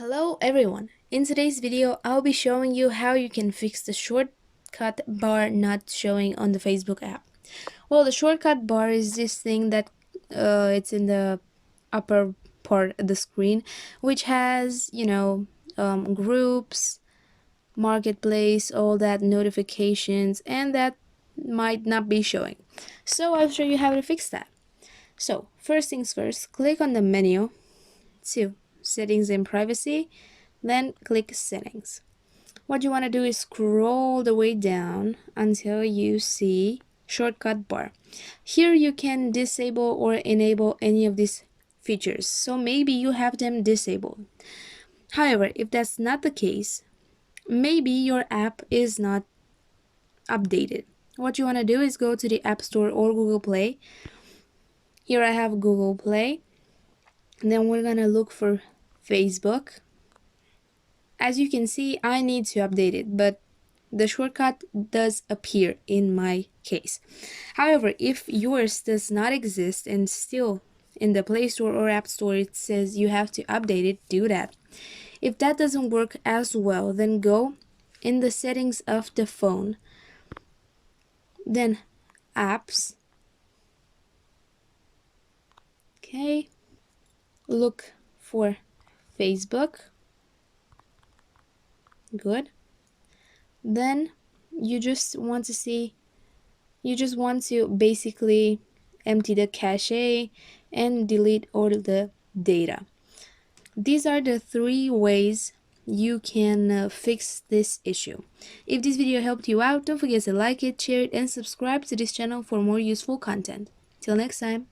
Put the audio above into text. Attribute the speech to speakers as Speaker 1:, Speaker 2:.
Speaker 1: Hello everyone! In today's video, I'll be showing you how you can fix the shortcut bar not showing on the Facebook app. Well, the shortcut bar is this thing that it's in the upper part of the screen, which has, groups, marketplace, all that notifications, and that might not be showing. So I'll show you how to fix that. So first things first, click on the menu to settings and privacy, then click settings. What you want to do is scroll the way down until you see shortcut bar. Here you can disable or enable any of these features, so maybe you have them disabled. However, if that's not the case, maybe your app is not updated. What you want to do is go to the App Store or Google Play. Here I have Google Play. Then we're gonna look for Facebook. As you can see, I need to update it, but the shortcut does appear in my case. However, if yours does not exist and still in the Play Store or App Store it says you have to update it, do that. If that doesn't work as well, then go in the settings of the phone, then apps, okay, look for Facebook, good. Then you just want to basically empty the cache and delete all the data. These are the 3 ways you can fix this issue. If this video helped you out, don't forget to like it, share it, and subscribe to this channel for more useful content. Till next time.